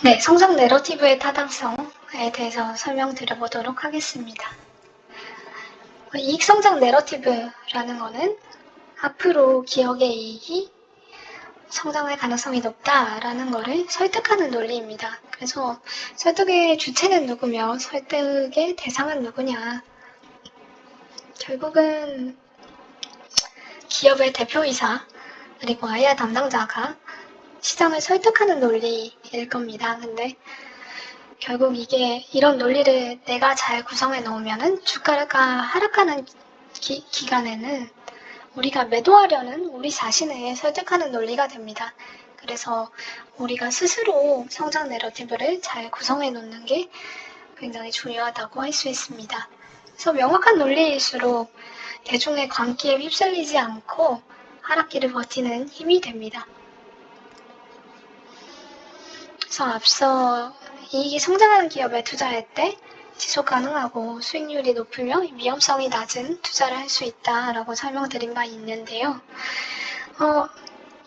네, 성장 내러티브의 타당성에 대해서 설명드려보도록 하겠습니다. 이익성장 내러티브라는 것은 앞으로 기업의 이익이 성장할 가능성이 높다라는 것을 설득하는 논리입니다. 그래서 설득의 주체는 누구며 설득의 대상은 누구냐. 결국은 기업의 대표이사 그리고 IR 담당자가 시장을 설득하는 논리일 겁니다. 근데 결국 이런 논리를 내가 잘 구성해 놓으면은 주가가 하락하는 기간에는 우리가 매도하려는 우리 자신을 설득하는 논리가 됩니다. 그래서 우리가 스스로 성장 내러티브를 잘 구성해 놓는 게 굉장히 중요하다고 할 수 있습니다. 그래서 명확한 논리일수록 대중의 광기에 휩쓸리지 않고 하락기를 버티는 힘이 됩니다. 그래서 앞서 이익이 성장하는 기업에 투자할 때 지속 가능하고 수익률이 높으며 위험성이 낮은 투자를 할 수 있다라고 설명드린 바 있는데요.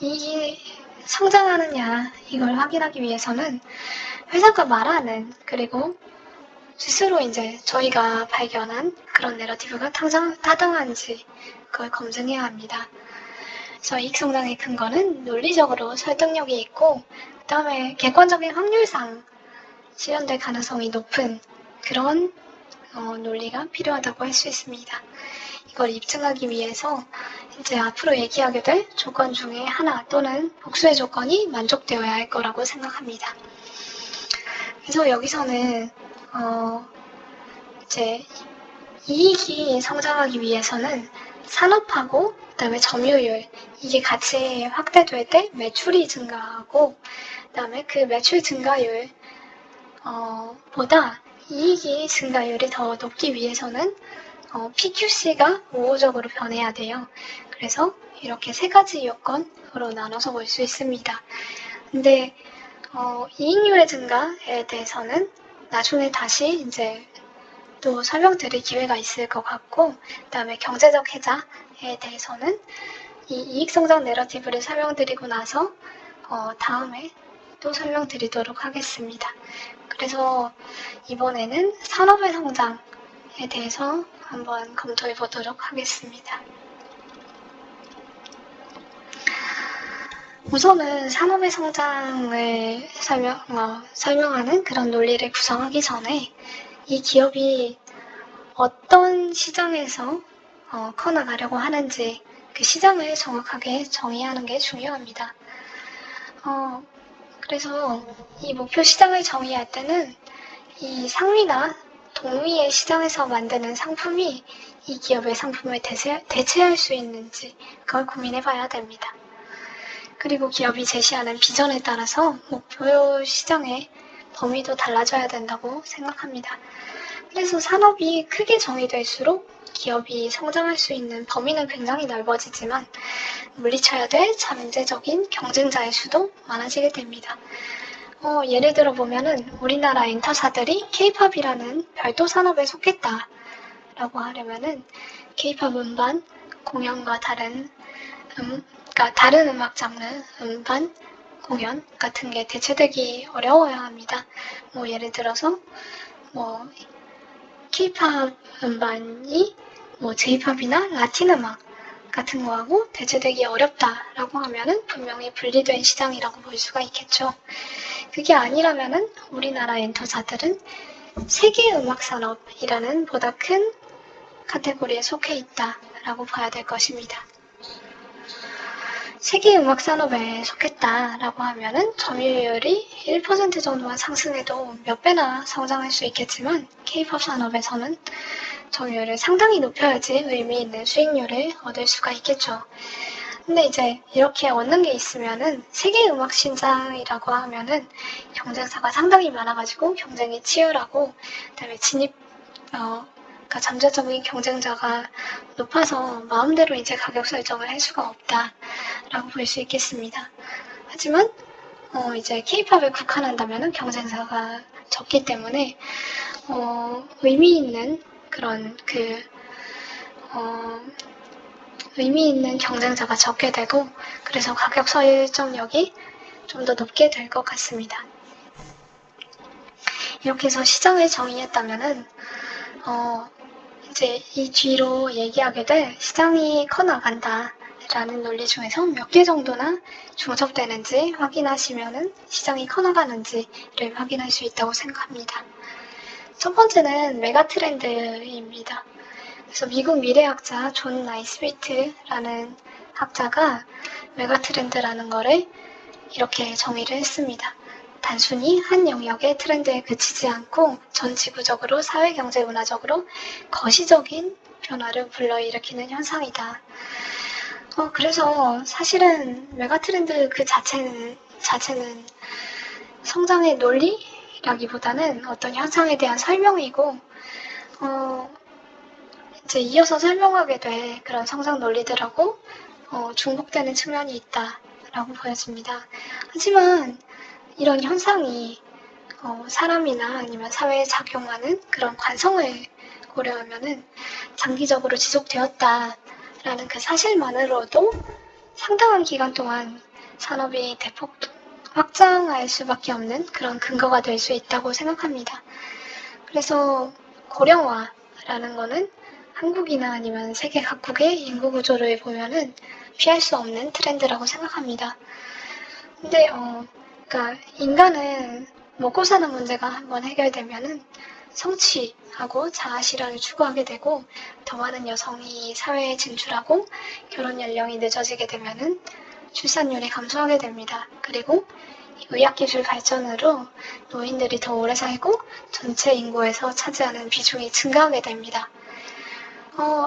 이익이 성장하느냐 이걸 확인하기 위해서는 회사가 말하는 그리고 스스로 이제 저희가 발견한 그런 내러티브가 타당한지 그걸 검증해야 합니다. 그래서 이익 성장의 근거는 논리적으로 설득력이 있고 그 다음에 객관적인 확률상 실현될 가능성이 높은 그런 논리가 필요하다고 할 수 있습니다. 이걸 입증하기 위해서 이제 앞으로 얘기하게 될 조건 중에 하나 또는 복수의 조건이 만족되어야 할 거라고 생각합니다. 그래서 여기서는 이제 이익이 성장하기 위해서는 산업하고 그다음에 점유율 이게 같이 확대될 때 매출이 증가하고 그다음에 그 매출 증가율 보다 이익이 증가율이 더 높기 위해서는 PQC가 우호적으로 변해야 돼요. 그래서 이렇게 세 가지 요건으로 나눠서 볼 수 있습니다. 근데 이익률의 증가에 대해서는 나중에 다시 이제 또 설명드릴 기회가 있을 것 같고 그 다음에 경제적 해자에 대해서는 이 이익성장 내러티브를 설명드리고 나서 다음에 또 설명드리도록 하겠습니다. 그래서 이번에는 산업의 성장에 대해서 한번 검토해 보도록 하겠습니다. 우선은 산업의 성장을 설명하는 그런 논리를 구성하기 전에 이 기업이 어떤 시장에서 커나가려고 하는지 그 시장을 정확하게 정의하는 게 중요합니다. 그래서 이 목표 시장을 정의할 때는 이 상위나 동위의 시장에서 만드는 상품이 이 기업의 상품을 대체할 수 있는지 그걸 고민해 봐야 됩니다. 그리고 기업이 제시하는 비전에 따라서 목표 시장의 범위도 달라져야 된다고 생각합니다. 그래서 산업이 크게 정의될수록 기업이 성장할 수 있는 범위는 굉장히 넓어지지만 물리쳐야 될 잠재적인 경쟁자의 수도 많아지게 됩니다. 예를 들어 보면은 우리나라 엔터사들이 K-팝이라는 별도 산업에 속했다라고 하려면은 K-팝 음반, 공연과 다른 다른 음악 장르, 음반, 공연 같은 게 대체되기 어려워야 합니다. 예를 들어서 K-팝 음반이 J-팝이나 라틴 음악 같은 거하고 대체되기 어렵다라고 하면은 분명히 분리된 시장이라고 볼 수가 있겠죠. 그게 아니라면은 우리나라 엔터사들은 세계 음악 산업이라는 보다 큰 카테고리에 속해 있다라고 봐야 될 것입니다. 세계 음악 산업에 속했다라고 하면은 점유율이 1% 정도만 상승해도 몇 배나 성장할 수 있겠지만 K-팝 산업에서는 점유율을 상당히 높여야지 의미 있는 수익률을 얻을 수가 있겠죠. 근데 이제 이렇게 얻는 게 있으면은 세계 음악 시장이라고 하면은 경쟁사가 상당히 많아가지고 경쟁이 치열하고 그다음에 그러니까 잠재적인 경쟁자가 높아서 마음대로 이제 가격 설정을 할 수가 없다라고 볼 수 있겠습니다. 하지만 이제 K-팝에 국한한다면은 경쟁사가 적기 때문에 의미 있는 그런 의미 있는 경쟁자가 적게 되고 그래서 가격 설정력이 좀 더 높게 될 것 같습니다. 이렇게 해서 시장을 정의했다면은 이제 이 뒤로 얘기하게 될 시장이 커나간다 라는 논리 중에서 몇 개 정도나 중첩되는지 확인하시면은 시장이 커나가는지를 확인할 수 있다고 생각합니다. 첫 번째는 메가 트렌드입니다. 그래서 미국 미래학자 존 나이스비트라는 학자가 메가 트렌드라는 거를 이렇게 정의를 했습니다. 단순히 한 영역의 트렌드에 그치지 않고 전 지구적으로 사회, 경제, 문화적으로 거시적인 변화를 불러일으키는 현상이다. 그래서 사실은 메가트렌드 그 자체는 성장의 논리라기보다는 어떤 현상에 대한 설명이고, 이제 이어서 설명하게 될 그런 성장 논리들하고 중복되는 측면이 있다라고 보여집니다. 하지만 이런 현상이 사람이나 아니면 사회에 작용하는 그런 관성을 고려하면은 장기적으로 지속되었다라는 그 사실만으로도 상당한 기간 동안 산업이 대폭 확장할 수밖에 없는 그런 근거가 될 수 있다고 생각합니다. 그래서 고령화라는 거는 한국이나 아니면 세계 각국의 인구 구조를 보면은 피할 수 없는 트렌드라고 생각합니다. 근데 그러니까 인간은 먹고 사는 문제가 한번 해결되면은 성취하고 자아 실현을 추구하게 되고, 더 많은 여성이 사회에 진출하고 결혼 연령이 늦어지게 되면은 출산율이 감소하게 됩니다. 그리고 의학기술 발전으로 노인들이 더 오래 살고 전체 인구에서 차지하는 비중이 증가하게 됩니다.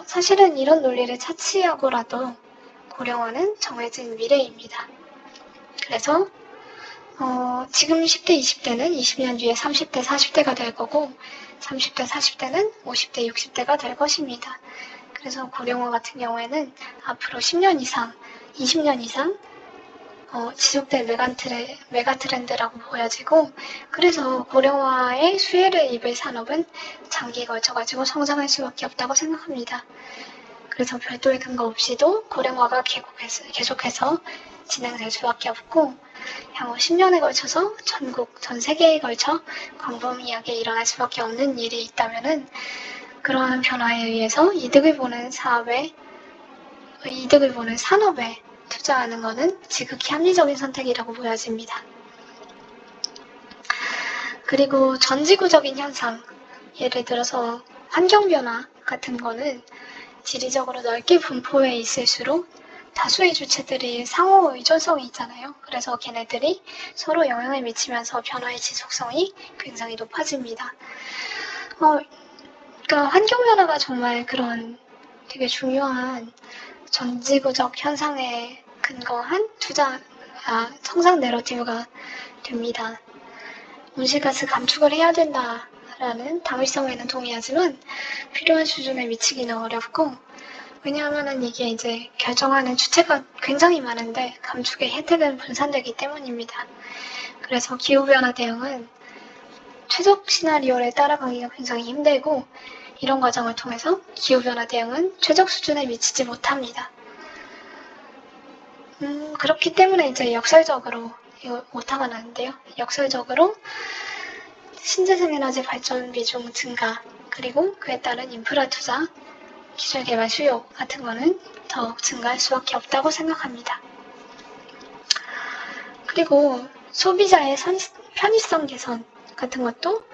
사실은 이런 논리를 차치하고라도 고령화는 정해진 미래입니다. 그래서 지금 10대, 20대는 20년 뒤에 30대, 40대가 될 거고, 30대, 40대는 50대, 60대가 될 것입니다. 그래서 고령화 같은 경우에는 앞으로 10년 이상, 20년 이상 지속될 메가트렌드라고 보여지고, 그래서 고령화의 수혜를 입을 산업은 장기에 걸쳐가지고 성장할 수밖에 없다고 생각합니다. 그래서 별도의 근거 없이도 고령화가 계속해서 진행될 수밖에 없고, 향후 10년에 걸쳐서 전 세계에 걸쳐 광범위하게 일어날 수밖에 없는 일이 있다면은 그러한 변화에 의해서 이득을 보는 산업에 투자하는 것은 지극히 합리적인 선택이라고 보여집니다. 그리고 전지구적인 현상, 예를 들어서 환경변화 같은 거는 지리적으로 넓게 분포해 있을수록 다수의 주체들이 상호 의존성이 있잖아요. 그래서 걔네들이 서로 영향을 미치면서 변화의 지속성이 굉장히 높아집니다. 그러니까 환경변화가 정말 그런 되게 중요한 전지구적 현상에 근거한 성장 내러티브가 됩니다. 온실가스 감축을 해야 된다라는 당위성에는 동의하지만 필요한 수준에 미치기는 어렵고, 왜냐하면 이게 이제 결정하는 주체가 굉장히 많은데 감축의 혜택은 분산되기 때문입니다. 그래서 기후변화 대응은 최적 시나리오를 따라가기가 굉장히 힘들고, 이런 과정을 통해서 기후변화 대응은 최적 수준에 미치지 못합니다. 그렇기 때문에 이제 역설적으로, 이거 오타가 나는데요. 역설적으로 신재생에너지 발전 비중 증가, 그리고 그에 따른 인프라 투자, 기술 개발 수요 같은 거는 더욱 증가할 수밖에 없다고 생각합니다. 그리고 소비자의 편의성 개선 같은 것도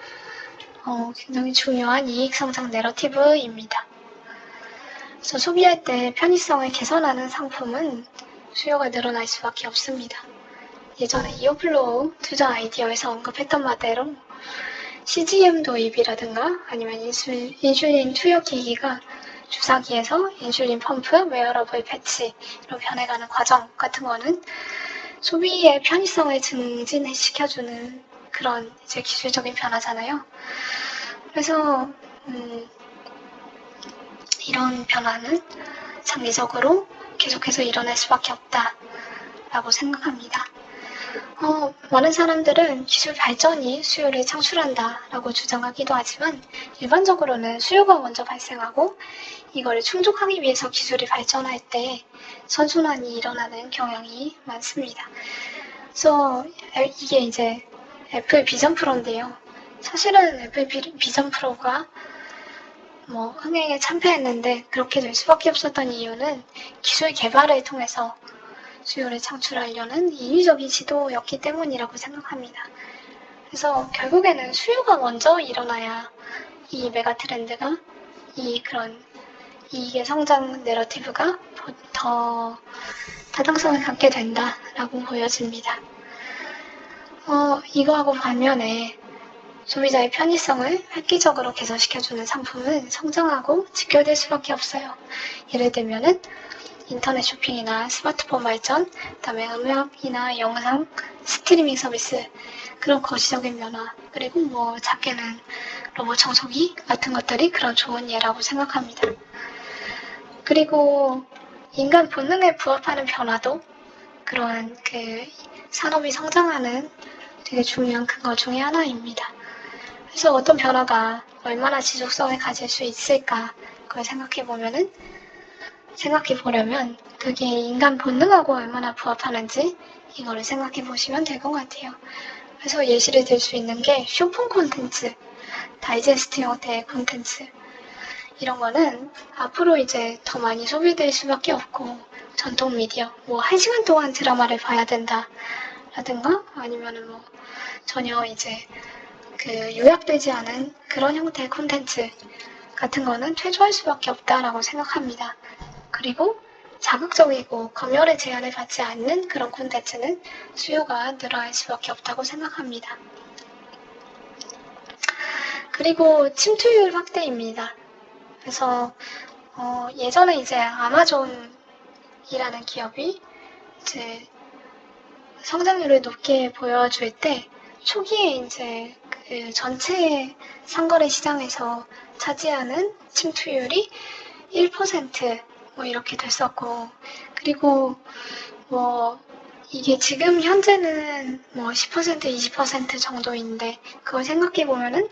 굉장히 중요한 이익 성장 내러티브입니다. 그래서 소비할 때 편의성을 개선하는 상품은 수요가 늘어날 수밖에 없습니다. 예전에 이오플로우 투자 아이디어에서 언급했던 바대로 CGM 도입이라든가 아니면 인슐린 투여 기기가 주사기에서 인슐린 펌프, 웨어러블 패치로 변해가는 과정 같은 거는 소비의 편의성을 증진시켜주는 그런 이제 기술적인 변화잖아요. 그래서 이런 변화는 장기적으로 계속해서 일어날 수밖에 없다라고 생각합니다. 많은 사람들은 기술 발전이 수요를 창출한다라고 주장하기도 하지만 일반적으로는 수요가 먼저 발생하고 이거를 충족하기 위해서 기술이 발전할 때 선순환이 일어나는 경향이 많습니다. 그래서 이게 이제 애플 비전 프로인데요. 사실은 애플 비전 프로가 흥행에 참패했는데 그렇게 될 수밖에 없었던 이유는 기술 개발을 통해서 수요를 창출하려는 인위적인 시도였기 때문이라고 생각합니다. 그래서 결국에는 수요가 먼저 일어나야 이 메가 트렌드가 그런 이익의 성장 내러티브가 더 타당성을 갖게 된다라고 보여집니다. 이거하고 반면에 소비자의 편의성을 획기적으로 개선시켜주는 상품은 성장하고 직결될 수밖에 없어요. 예를 들면은 인터넷 쇼핑이나 스마트폰 발전, 그다음에 음악이나 영상, 스트리밍 서비스, 그런 거시적인 변화, 그리고 작게는 로봇 청소기 같은 것들이 그런 좋은 예라고 생각합니다. 그리고 인간 본능에 부합하는 변화도 그러한 산업이 성장하는 되게 중요한 근거 중에 하나입니다. 그래서 어떤 변화가 얼마나 지속성을 가질 수 있을까 그걸 생각해보려면 그게 인간 본능하고 얼마나 부합하는지 이거를 생각해 보시면 될 것 같아요. 그래서 예시를 들 수 있는 게 쇼핑 콘텐츠, 다이제스트 형태의 콘텐츠, 이런 거는 앞으로 이제 더 많이 소비될 수밖에 없고, 전통 미디어, 1시간 동안 드라마를 봐야 된다 라든가 아니면은 전혀 이제 요약되지 않은 그런 형태의 콘텐츠 같은 거는 퇴조할 수밖에 없다라고 생각합니다. 그리고 자극적이고 검열의 제한을 받지 않는 그런 콘텐츠는 수요가 늘어날 수밖에 없다고 생각합니다. 그리고 침투율 확대입니다. 그래서 예전에 이제 아마존이라는 기업이 이제 성장률을 높게 보여줄 때 초기에 이제 전체 상거래 시장에서 차지하는 침투율이 1% 이렇게 됐었고, 그리고 이게 지금 현재는 10% 20% 정도인데 그걸 생각해 보면은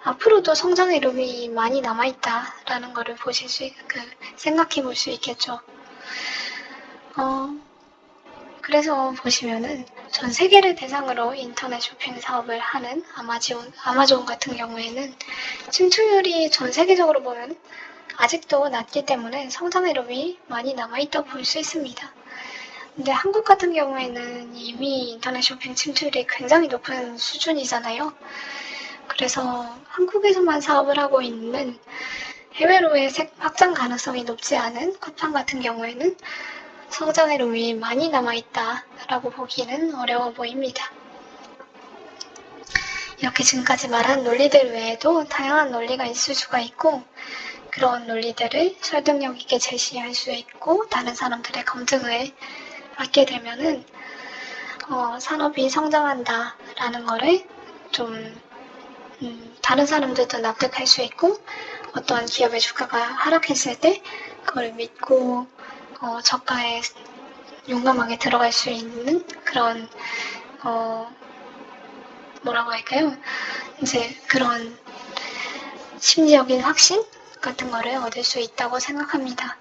앞으로도 성장의 룸이 많이 남아있다라는 거를 생각해 볼 수 있겠죠. 그래서 보시면은 전 세계를 대상으로 인터넷 쇼핑 사업을 하는 아마존 같은 경우에는 침투율이 전 세계적으로 보면 아직도 낮기 때문에 성장의 룸이 많이 남아있다고 볼 수 있습니다. 근데 한국 같은 경우에는 이미 인터넷 쇼핑 침투율이 굉장히 높은 수준이잖아요. 그래서 한국에서만 사업을 하고 있는 해외로의 확장 가능성이 높지 않은 쿠팡 같은 경우에는 성장의 룸이 많이 남아있다라고 보기는 어려워 보입니다. 이렇게 지금까지 말한 논리들 외에도 다양한 논리가 있을 수가 있고, 그런 논리들을 설득력 있게 제시할 수 있고 다른 사람들의 검증을 받게 되면은 산업이 성장한다라는 거를 좀 다른 사람들도 납득할 수 있고, 어떤 기업의 주가가 하락했을 때 그걸 믿고 저가에 용감하게 들어갈 수 있는 그런 뭐라고 할까요? 이제 그런 심리적인 확신 같은 거를 얻을 수 있다고 생각합니다.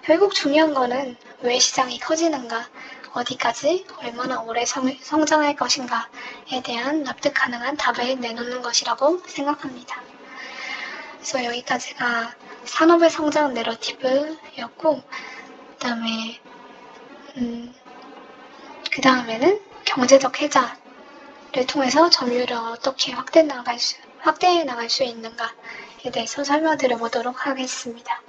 결국 중요한 거는 왜 시장이 커지는가, 어디까지 얼마나 오래 성장할 것인가에 대한 납득 가능한 답을 내놓는 것이라고 생각합니다. 그래서 여기까지가 산업의 성장 내러티브였고, 그 다음에는 경제적 혜자를 통해서 점유율을 어떻게 확대해 나갈 수 있는가에 대해서 설명드려 보도록 하겠습니다.